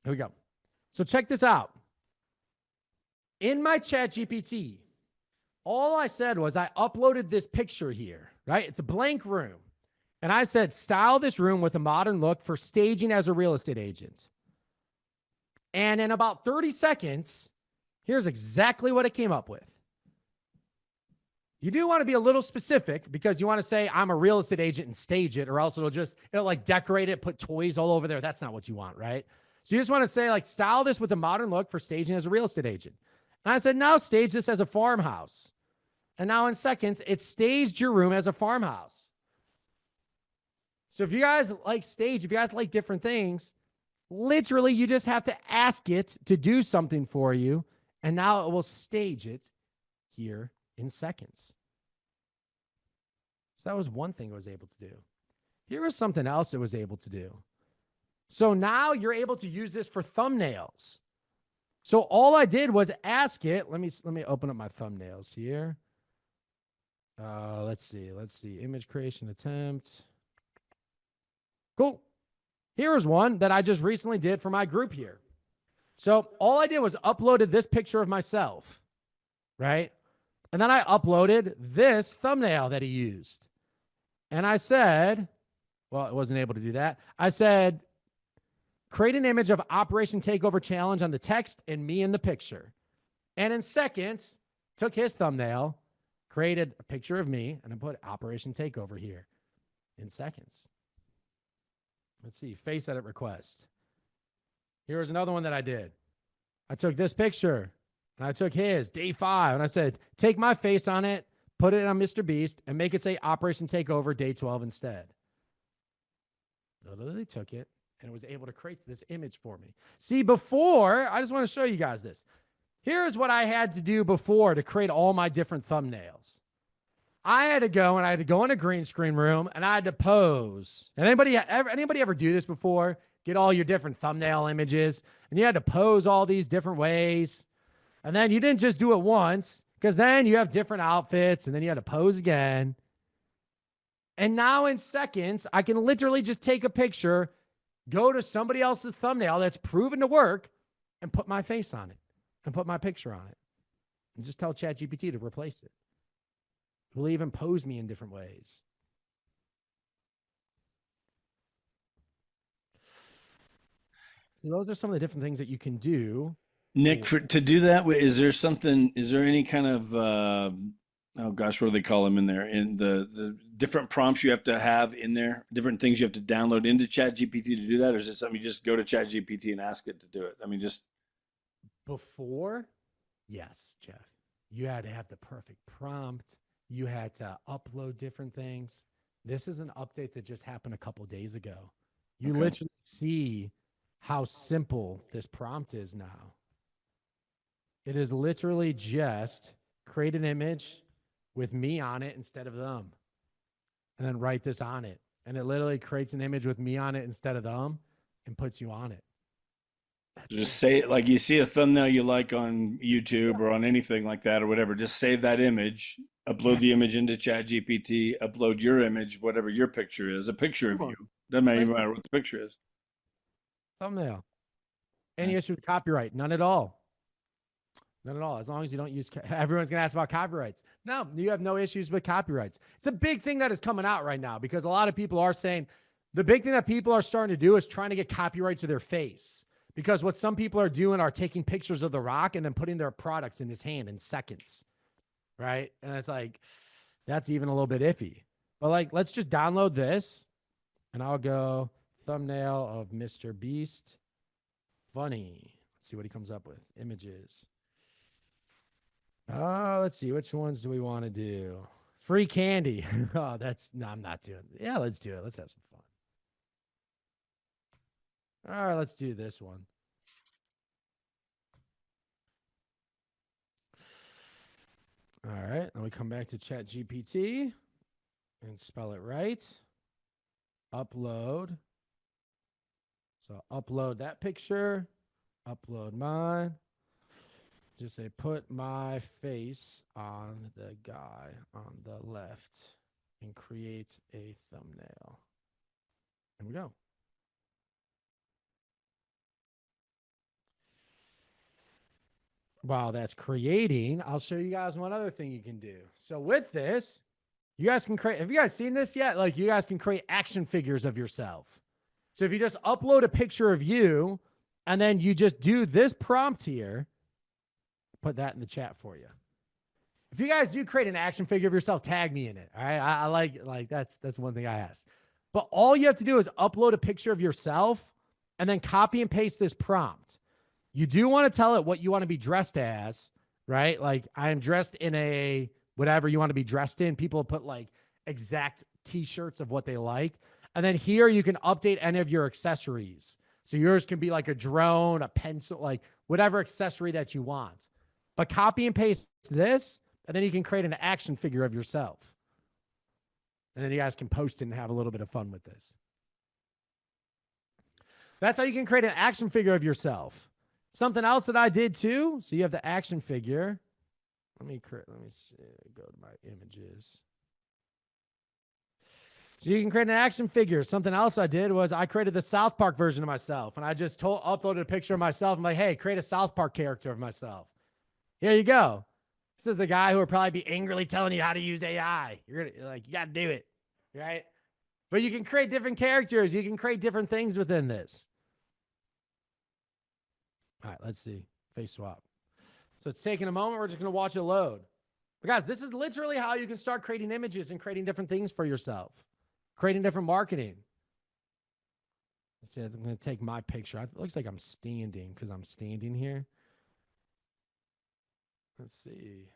we go. So check this out. In my ChatGPT, all I said was I uploaded this picture here, right? It's a blank room. And I said, style this room with a modern look for staging as a real estate agent. And in about 30 seconds, here's exactly what it came up with. You do want to be a little specific because you want to say, I'm a real estate agent and stage it, or else it'll like decorate it, put toys all over there. That's not what you want, right? So you just want to say like, style this with a modern look for staging as a real estate agent. And I said, now stage this as a farmhouse. And now in seconds, it staged your room as a farmhouse. So if you guys like stage, if you guys like different things, literally you just have to ask it to do something for you. And now it will stage it here in seconds. So that was one thing it was able to do. Here is something else it was able to do. So now you're able to use this for thumbnails. So all I did was ask it. Let me open up my thumbnails here. Let's see. Image creation attempt. Cool. Here's one that I just recently did for my group here. So all I did was uploaded this picture of myself, right? And then I uploaded this thumbnail that he used. And I said, well, it wasn't able to do that. I said, create an image of Operation Takeover Challenge on the text and me in the picture. And in seconds, took his thumbnail, created a picture of me, and I put Operation Takeover here in seconds. Let's see, face edit request. Here's another one that I did. I took this picture, and I took his, day 5, and I said, take my face on it, put it on Mr. Beast, and make it say Operation Takeover day 12 instead. Literally took it, and it was able to create this image for me. See, before, I just want to show you guys this. Here's what I had to do before to create all my different thumbnails. I had to go in a green screen room, and I had to pose. And anybody ever do this before? Get all your different thumbnail images, and you had to pose all these different ways. And then you didn't just do it once, because then you have different outfits, and then you had to pose again. And now in seconds, I can literally just take a picture, go to somebody else's thumbnail that's proven to work, and put my face on it, and put my picture on it, and just tell ChatGPT to replace it. It will even pose me in different ways. So those are some of the different things that you can do. Nick, to do that, is there any kind of, oh gosh, what do they call them in there? In the different prompts you have to have in there, different things you have to download into ChatGPT to do that? Or is it something you just go to ChatGPT and ask it to do it? I mean, just. Before, yes, Jeff. You had to have the perfect prompt. You had to upload different things. This is an update that just happened a couple days ago. You literally see how simple this prompt is now. It is literally just create an image with me on it instead of them, and then write this on it. And it literally creates an image with me on it instead of them and puts you on it. Just say it like you see a thumbnail you like on YouTube or on anything like that or whatever. Just save that image, upload the image into ChatGPT, upload your image, whatever your picture is, a picture of you. Doesn't even matter what the picture is. Thumbnail. Any issue with copyright? None at all. None at all. As long as you don't use, everyone's going to ask about copyrights. No, you have no issues with copyrights. It's a big thing that is coming out right now because a lot of people are saying the big thing that people are starting to do is trying to get copyright to their face. Because what some people are doing are taking pictures of The Rock and then putting their products in his hand in seconds, right? And it's like, that's even a little bit iffy. But like, let's just download this, and I'll go thumbnail of Mr. Beast. Funny. Let's see what he comes up with. Images. Let's see. Which ones do we want to do? Free candy. Oh, no, I'm not doing it. Yeah, let's do it. Let's have some fun. All right, let's do this one. All right, then we come back to ChatGPT and spell it right. Upload. So upload that picture, upload mine. Just say put my face on the guy on the left and create a thumbnail. There we go. While that's creating, I'll show you guys one other thing you can do. So with this, you guys can create, have you guys seen this yet? Like you guys can create action figures of yourself. So if you just upload a picture of you and then you just do this prompt here, put that in the chat for you. If you guys do create an action figure of yourself, tag me in it. All right. I like that's one thing I ask. But all you have to do is upload a picture of yourself and then copy and paste this prompt. You do want to tell it what you want to be dressed as, right? Like I am dressed in a whatever you want to be dressed in. People put like exact t-shirts of what they like. And then here you can update any of your accessories. So yours can be like a drone, a pencil, like whatever accessory that you want. But copy and paste this, and then you can create an action figure of yourself. And then you guys can post it and have a little bit of fun with this. That's how you can create an action figure of yourself. Something else that I did too. So you have the action figure. Let me see, go to my images. So you can create an action figure. Something else I did was I created the South Park version of myself. And I just uploaded a picture of myself. I'm like, hey, create a South Park character of myself. Here you go. This is the guy who will probably be angrily telling you how to use AI. You're like, you got to do it, right? But you can create different characters. You can create different things within this. All right, let's see. Face swap. So it's taking a moment. We're just going to watch it load. But guys, this is literally how you can start creating images and creating different things for yourself. Creating different marketing. Let's see. I'm going to take my picture. It looks like I'm standing because I'm standing here. Let's see.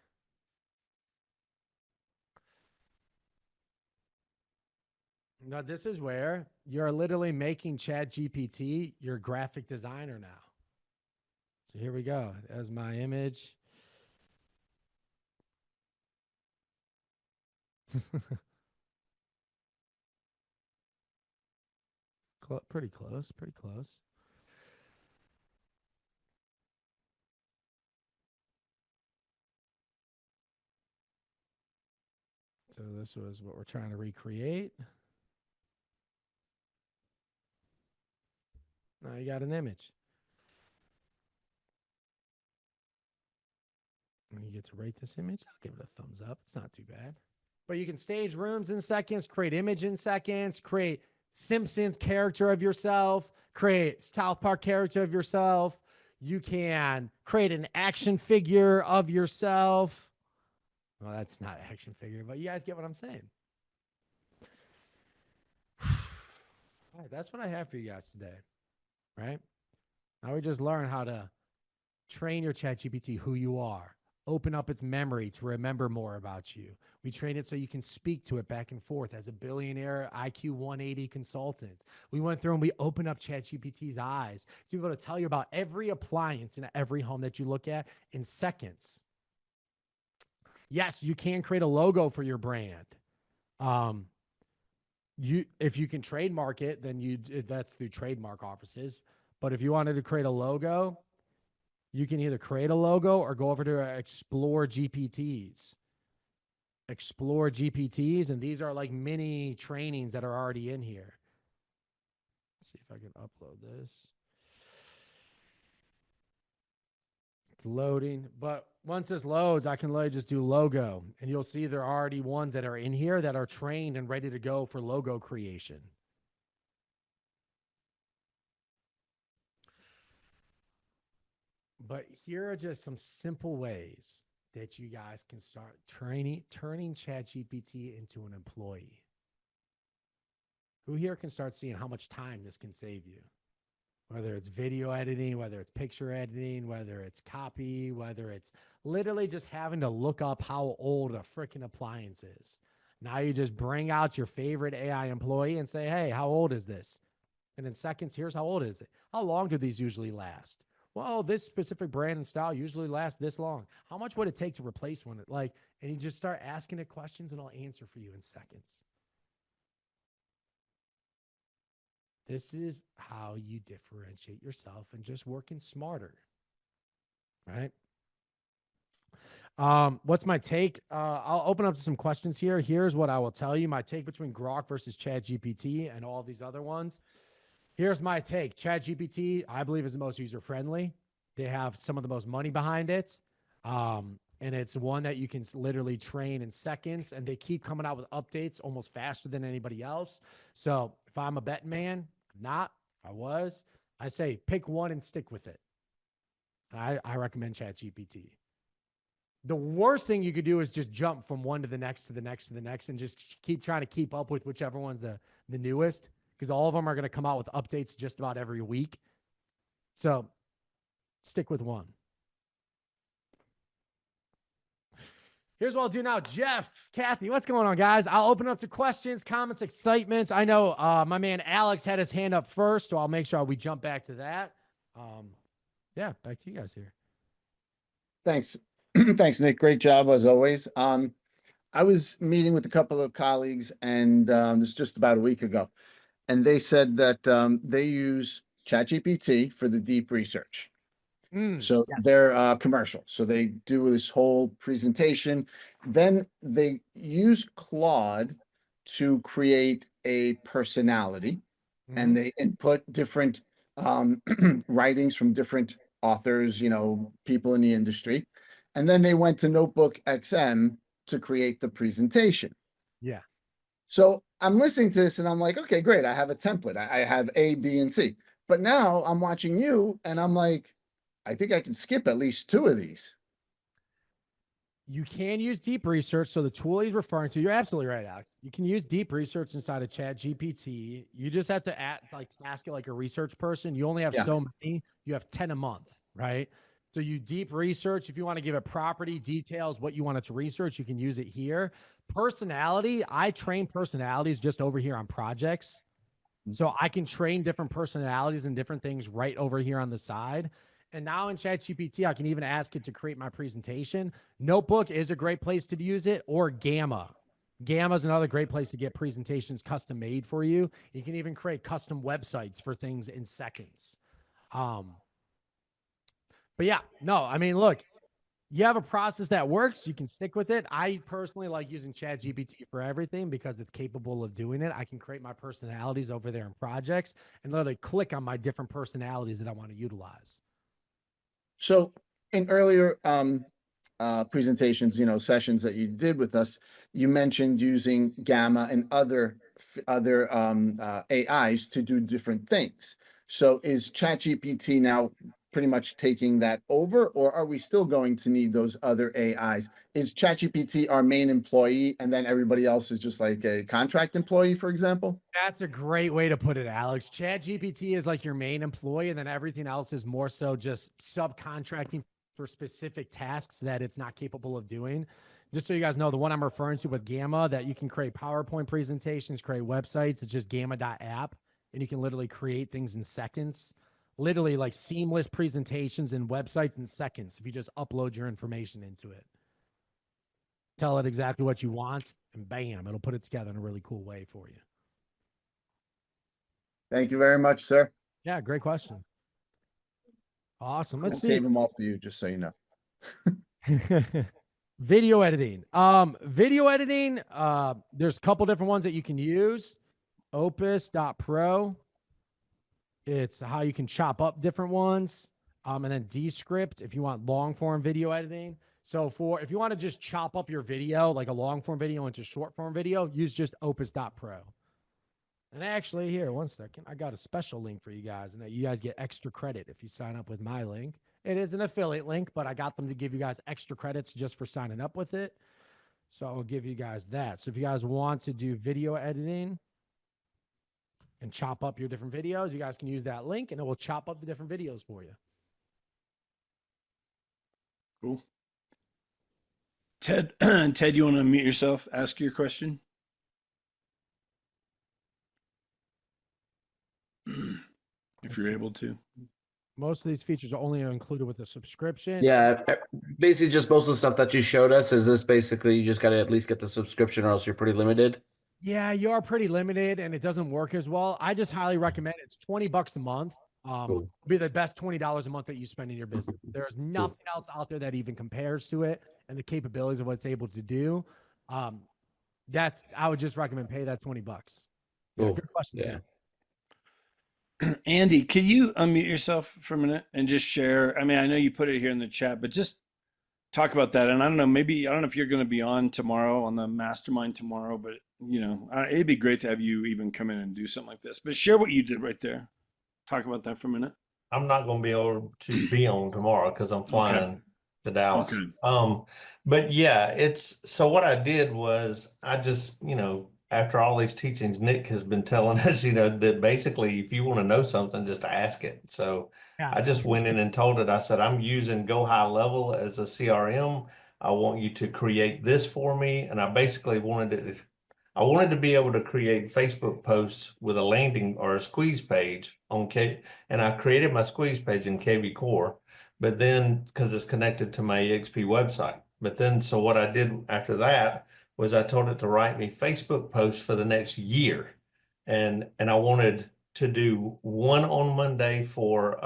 Now, this is where you're literally making ChatGPT your graphic designer now. So here we go. There's my image. Pretty close, pretty close. So this was what we're trying to recreate. Now you got an image. And you get to rate this image. I'll give it a thumbs up. It's not too bad. But you can stage rooms in seconds, create image in seconds, create Simpsons character of yourself, create South Park character of yourself. You can create an action figure of yourself. Well, that's not action figure, but you guys get what I'm saying. All right, that's what I have for you guys today, right? Now we just learn how to train your ChatGPT who you are. Open up its memory to remember more about you. We train it so you can speak to it back and forth as a billionaire IQ 180 consultant. We went through and we opened up ChatGPT's eyes to be able to tell you about every appliance in every home that you look at in seconds. Yes, you can create a logo for your brand. If you can trademark it, then that's through trademark offices. But if you wanted to create a logo, you can either create a logo or go over to Explore GPTs. Explore GPTs, and these are like mini trainings that are already in here. Let's see if I can upload this. It's loading, but once this loads, I can literally just do logo, and you'll see there are already ones that are in here that are trained and ready to go for logo creation. But here are just some simple ways that you guys can start turning ChatGPT into an employee. Who here can start seeing how much time this can save you? Whether it's video editing, whether it's picture editing, whether it's copy, whether it's literally just having to look up how old a freaking appliance is. Now you just bring out your favorite AI employee and say, hey, how old is this? And in seconds, here's how old is it? How long do these usually last? Well, this specific brand and style usually lasts this long. How much would it take to replace one? And you just start asking it questions and it'll answer for you in seconds. This is how you differentiate yourself and just working smarter, right? What's my take? I'll open up to some questions here. Here's what I will tell you. My take between Grok versus ChatGPT and all these other ones. Here's my take. ChatGPT, I believe, is the most user-friendly. They have some of the most money behind it. And it's one that you can literally train in seconds. And they keep coming out with updates almost faster than anybody else. So if I'm a betting man, I'm not. If I was, I say pick one and stick with it. And I recommend ChatGPT. The worst thing you could do is just jump from one to the next, to the next, to the next, and just keep trying to keep up with whichever one's the newest. Because all of them are going to come out with updates just about every week. So stick with one. Here's what I'll do now. Jeff, Kathy, what's going on, guys? I'll open up to questions, comments, excitement. I know my man Alex had his hand up first, so I'll make sure we jump back to that. Yeah, back to you guys here. Thanks. Thanks, Nick. Great job as always. I was meeting with a couple of colleagues, and this is just about a week ago, and they said that they use ChatGPT for the deep research. So Yeah. they're commercial. So they do this whole presentation. Then they use Claude to create a personality, and they input different writings from different authors, you know, people in the industry. And then they went to Notebook XM to create the presentation. Yeah. So I'm listening to this and I'm like, okay, great. I have a template. I have A, B, and C. But now I'm watching you and I'm like, I think I can skip at least two of these. You can use deep research. So the tool he's referring to, you're absolutely right, Alex. You can use deep research inside of ChatGPT. You just have to task it like a research person. You only have Yeah. so many. You have 10 a month, right? So you deep research. If you want to give it property details, what you want it to research, you can use it here. Personality, I train personalities just over here on projects. So I can train different personalities and different things right over here on the side. And now in ChatGPT, I can even ask it to create my presentation. Notebook is a great place to use it, or Gamma. Gamma is another great place to get presentations custom made for you. You can even create custom websites for things in seconds. But yeah, no, I mean, look, you have a process that works, you can stick with it. I personally like using ChatGPT for everything because it's capable of doing it. I can create my personalities over there in projects and literally click on my different personalities that I want to utilize. So in earlier presentations, you know, sessions that you did with us, you mentioned using Gamma and other AIs to do different things. So is ChatGPT now pretty much taking that over, or are we still going to need those other AIs? Is ChatGPT our main employee and then everybody else is just like a contract employee, for example? That's a great way to put it, Alex. ChatGPT is like your main employee, and then everything else is more so just subcontracting for specific tasks that it's not capable of doing. Just so you guys know, the one I'm referring to with Gamma, that you can create PowerPoint presentations, create websites, it's just gamma.app, and you can literally create things in seconds. Literally like seamless presentations and websites in seconds if you just upload your information into it. Tell it exactly what you want, and bam, it'll put it together in a really cool way for you. Thank you very much, sir. Yeah, great question. Awesome. Let's I'll see. save them all for you, just so you know. Video editing. Video editing, there's a couple different ones that you can use. Opus.pro. It's how you can chop up different ones. And then Descript if you want long form video editing. So if you want to just chop up your video, like a long form video into short form video, use just Opus.pro. And actually, here, one second, I got a special link for you guys, and you guys get extra credit if you sign up with my link. It is an affiliate link, but I got them to give you guys extra credits just for signing up with it. So I'll give you guys that. So if you guys want to do video editing and chop up your different videos, you guys can use that link, and it will chop up the different videos for you. Cool. Ted, Ted, you want to unmute yourself? Ask your question. If you're able to. Most of these features are only included with a subscription. Yeah, basically just most of the stuff that you showed us is this basically you just got to at least get the subscription or else you're pretty limited. Yeah, you are pretty limited and it doesn't work as well. I just highly recommend it. It's $20 a month. Cool. It'll be the best $20 a month that you spend in your business. There's nothing else out there that even compares to it and the capabilities of what it's able to do. I would just recommend pay that $20. Yeah, Cool. good question, Yeah. Ted. Andy, could you unmute yourself for a minute and just share? I mean, I know you put it here in the chat, but just talk about that. And I don't know, maybe, I don't know if you're going to be on tomorrow on the mastermind tomorrow, but you know, it'd be great to have you even come in and do something like this, but share what you did right there. Talk about that for a minute. I'm not going to be able to be on tomorrow because I'm flying to Dallas. Okay. But yeah, so what I did was I just, you know, after all these teachings, Nick has been telling us, you know, that basically if you want to know something, just ask it. So Yeah. I just went in and told it, I said, I'm using Go High Level as a CRM. I want you to create this for me. And I basically wanted to be able to create Facebook posts with a landing or a squeeze page on and I created my squeeze page in KV Core, but then because it's connected to my EXP website. But then, so what I did after that was I told it to write me Facebook posts for the next year. And I wanted to do one on Monday for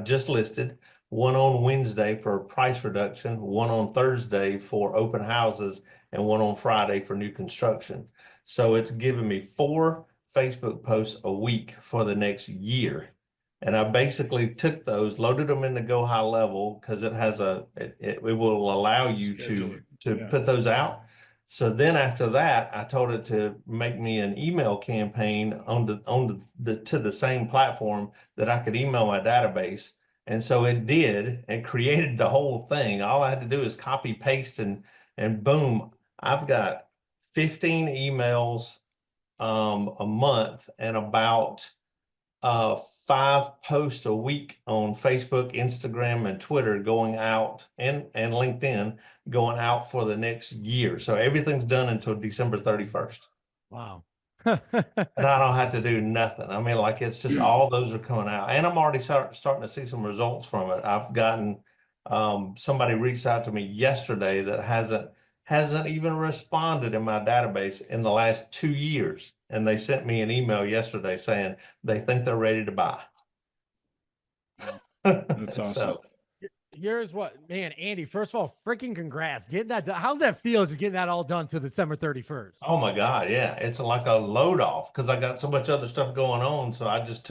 just listed, one on Wednesday for price reduction, one on Thursday for open houses, and one on Friday for new construction. So it's given me 4 Facebook posts a week for the next year. And I basically took those, loaded them into Go High Level because it has it will allow you to put those out. So then after that, I told it to make me an email campaign on to the same platform that I could email my database. And so it did and created the whole thing. All I had to do is copy paste and boom, I've got 15 emails a month and about 5 posts a week on Facebook, Instagram, and Twitter going out, and LinkedIn going out for the next year. So everything's done until December 31st. Wow. And I don't have to do nothing. I mean, like, it's just all those are coming out, and I'm already starting to see some results from it. I've gotten somebody reached out to me yesterday that hasn't even responded in my database in the last 2 years. And they sent me an email yesterday saying they think they're ready to buy. That's awesome. So, Here's what, man, Andy, first of all, freaking congrats. Getting that done. How's that feel just getting that all done to December 31st? oh my God, yeah. It's like a load off because I got so much other stuff going on. So I just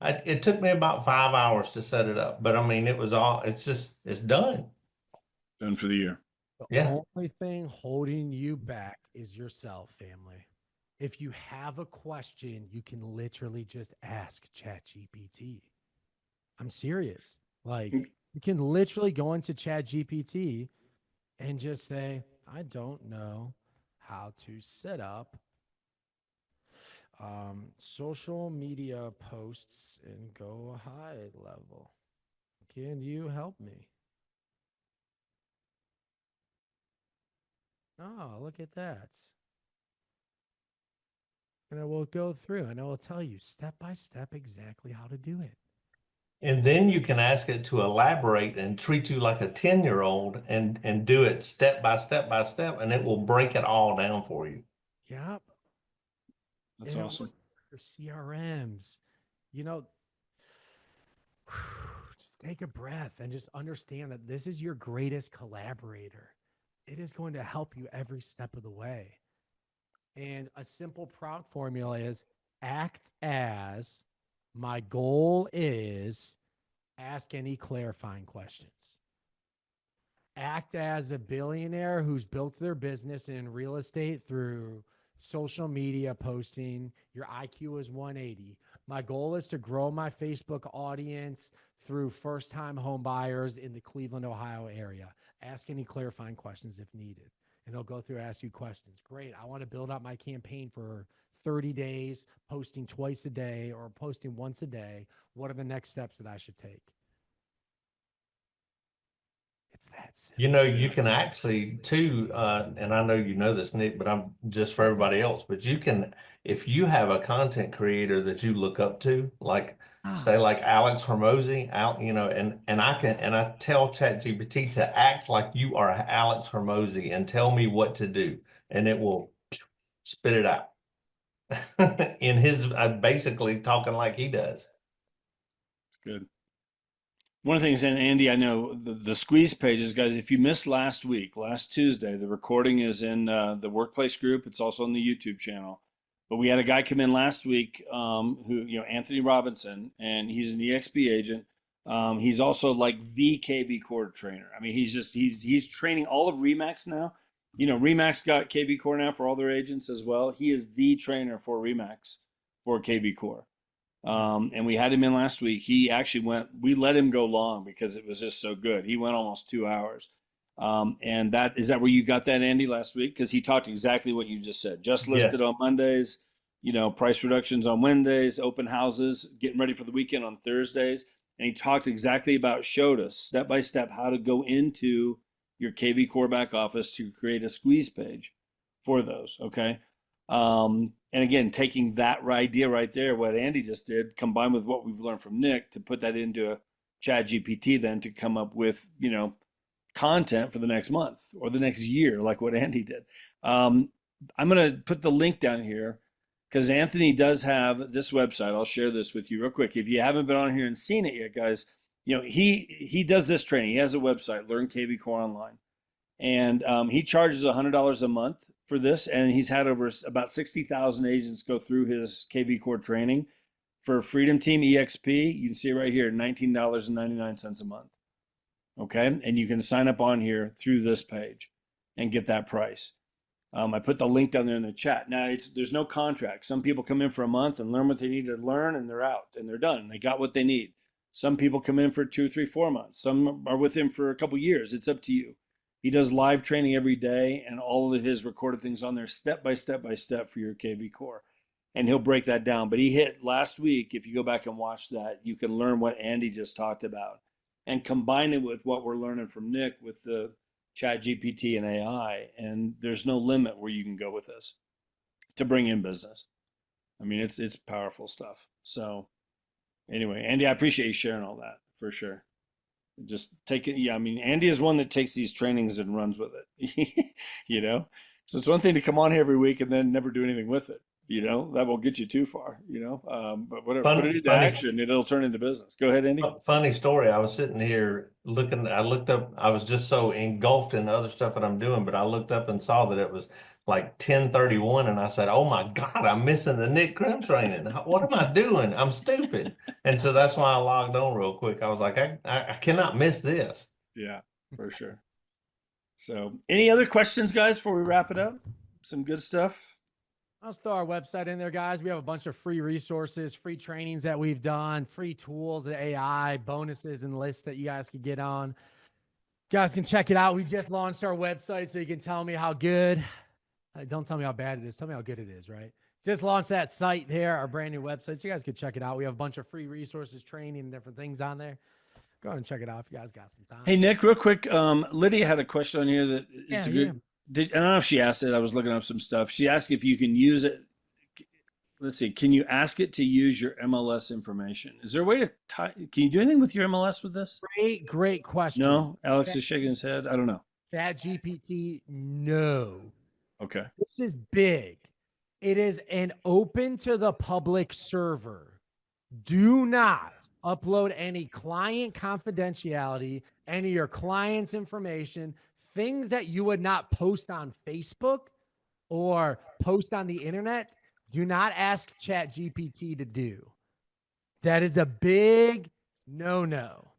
it took me about 5 hours to set it up. But I mean, it's done. Done for the year. The only thing holding you back is yourself, family. If you have a question, you can literally just ask ChatGPT. I'm serious. Like, you can literally go into ChatGPT and just say, I don't know how to set up social media posts and Go High Level. Can you help me? Oh, look at that. And I will go through and I will tell you step by step exactly how to do it. And then you can ask it to elaborate and treat you like a 10-year-old and do it step by step by step, and it will break it all down for you. Yep. That's awesome. For CRMs, just take a breath and just understand that this is your greatest collaborator. It is going to help you every step of the way. And a simple prompt formula is act as, my goal is, ask any clarifying questions. Act as a billionaire who's built their business in real estate through social media posting. Your IQ is 180. My goal is to grow my Facebook audience through first-time home buyers in the Cleveland, Ohio area. Ask any clarifying questions if needed. And they'll go through, ask you questions. Great. I want to build out my campaign for 30 days, posting twice a day or posting once a day. What are the next steps that I should take? It's that simple. You can actually too, and I know you know this, Nick, but I'm just for everybody else, but you can, if you have a content creator that you look up to, like say like Alex Hormozy, and I tell ChatGPT to act like you are Alex Hormozy and tell me what to do, and it will spit it out in his basically talking like he does. It's good. One of the things, and Andy, I know the squeeze pages, guys, if you missed last Tuesday, the recording is in the workplace group. It's also on the YouTube channel. But we had a guy come in last week who, Anthony Robinson, and he's an EXP agent. He's also like the KV Core trainer. I mean, he's training all of Remax now. Remax got KV Core now for all their agents as well. He is the trainer for Remax for KV Core. And we had him in last week. He actually we let him go long because it was just so good. He went almost 2 hours. And is that where you got that, Andy, last week? Because he talked exactly what you just said. Just listed on Mondays, price reductions on Wednesdays, open houses, getting ready for the weekend on Thursdays. And he talked exactly showed us step by step how to go into your KV Core back office to create a squeeze page for those. Okay. And again, taking that idea right there, what Andy just did, combined with what we've learned from Nick, to put that into a ChatGPT then to come up with, content for the next month or the next year, like what Andy did. I'm going to put the link down here because Anthony does have this website. I'll share this with you real quick. If you haven't been on here and seen it yet, guys, he does this training. He has a website, Learn KV Core Online, and he charges $100 a month for this, and he's had over about 60,000 agents go through his KV Core training for Freedom Team EXP. You can see it right here, $19.99 a month. Okay, and you can sign up on here through this page and get that price. I put the link down there in the chat. Now, there's no contract. Some people come in for a month and learn what they need to learn, and they're out and they're done. They got what they need. Some people come in for 2, 3, 4 months. Some are with him for a couple years. It's up to you. He does live training every day, and all of his recorded things on there, step by step for your KV Core. And he'll break that down. But he hit last week, if you go back and watch that, you can learn what Andy just talked about and combine it with what we're learning from Nick with the ChatGPT and AI. And there's no limit where you can go with this to bring in business. I mean, it's powerful stuff. So anyway, Andy, I appreciate you sharing all that for sure. Just take it. Yeah, I mean, Andy is one that takes these trainings and runs with it. So it's one thing to come on here every week and then never do anything with it. That won't get you too far, but whatever, put it into action, it'll turn into business. Go ahead, Andy. Funny story. I was sitting here I looked up, I was just so engulfed in other stuff that I'm doing, but I looked up and saw that it was like 10:31 and I said, oh my God, I'm missing the Nick Krem training. What am I doing? I'm stupid. And so that's why I logged on real quick. I was like, I cannot miss this. Yeah, for sure. So any other questions, guys, before we wrap it up? Some good stuff. I'll throw our website in there, guys. We have a bunch of free resources, free trainings that we've done, free tools, AI, bonuses, and lists that you guys can get on. You guys can check it out. We just launched our website, so you can tell me how good. Don't tell me how bad it is. Tell me how good it is, right? Just launched that site there, our brand new website, so you guys can check it out. We have a bunch of free resources, training, and different things on there. Go ahead and check it out if you guys got some time. Hey, Nick, real quick. Lydia had a question on here that it's I don't know if she asked it. I was looking up some stuff. She asked if you can use it. Let's see. Can you ask it to use your MLS information? Is there a way to can you do anything with your MLS with this? Great question. No, Alex is shaking his head. I don't know. ChatGPT, no. Okay. This is big. It is an open to the public server. Do not upload any client confidentiality, any of your client's information, things that you would not post on Facebook or post on the internet. Do not ask ChatGPT to do. That is a big no-no.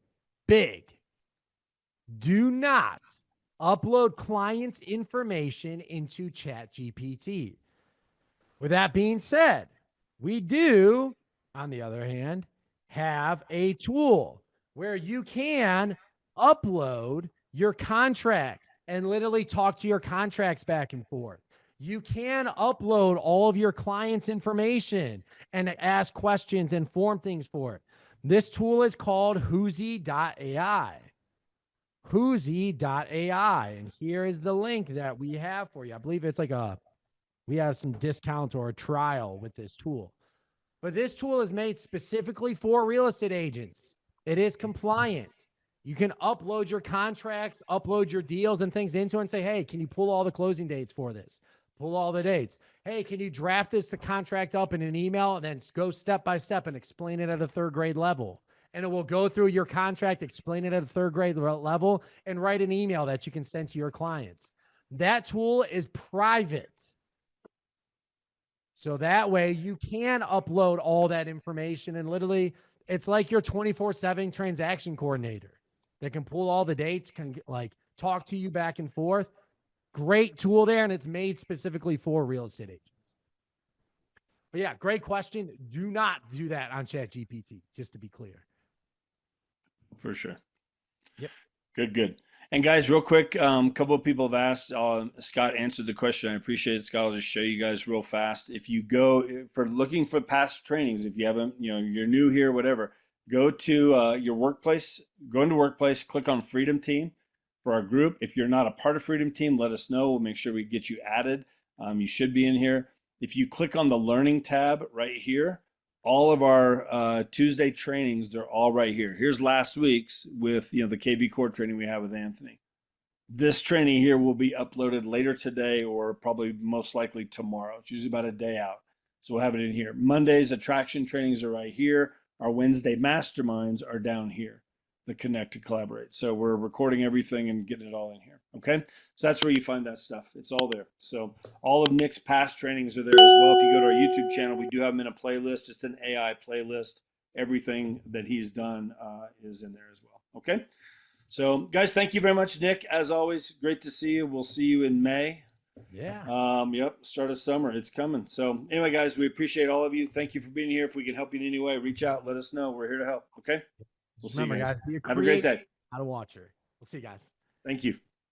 Big. Do not upload clients' information into ChatGPT. With that being said, we do, on the other hand, have a tool where you can upload your contracts and literally talk to your contracts back and forth. You can upload all of your clients' information and ask questions and form things for it. This tool is called Whoozy.ai. Whoozy.ai. And here is the link that we have for you. I believe it's we have some discount or a trial with this tool. But this tool is made specifically for real estate agents. It is compliant. You can upload your contracts, upload your deals and things into it and say, hey, can you pull all the closing dates for this? Pull all the dates. Hey, can you draft the contract up in an email and then go step by step and explain it at a third grade level? And it will go through your contract, explain it at a third grade level, and write an email that you can send to your clients. That tool is private. So that way you can upload all that information and literally it's like your 24/7 transaction coordinator that can pull all the dates, can talk to you back and forth. Great tool there, and it's made specifically for real estate agents. But yeah, great question. Do not do that on ChatGPT, just to be clear. For sure. Yep. Good. And guys, real quick, a couple of people have asked. Scott answered the question. I appreciate it, Scott. I'll just show you guys real fast. If you go for looking for past trainings, if you haven't, you're new here, whatever, go to your workplace, go into workplace, click on Freedom Team for our group. If you're not a part of Freedom Team, let us know. We'll make sure we get you added. You should be in here. If you click on the Learning tab right here, all of our Tuesday trainings, they're all right here. Here's last week's with the KV Core training we have with Anthony. This training here will be uploaded later today or probably most likely tomorrow. It's usually about a day out. So we'll have it in here. Monday's attraction trainings are right here. Our Wednesday masterminds are down here, the connect to collaborate. So we're recording everything and getting it all in here. Okay. So that's where you find that stuff. It's all there. So all of Nick's past trainings are there as well. If you go to our YouTube channel, we do have them in a playlist. It's an AI playlist. Everything that he's done is in there as well. Okay. So, guys, thank you very much, Nick. As always, great to see you. We'll see you in May. Yeah. Yep, start of summer. It's coming. So, anyway, guys, we appreciate all of you. Thank you for being here. If we can help you in any way, reach out. Let us know. We're here to help. Okay? We'll see you guys. Be a Have a great day. Not a watcher. We'll see you guys. Thank you.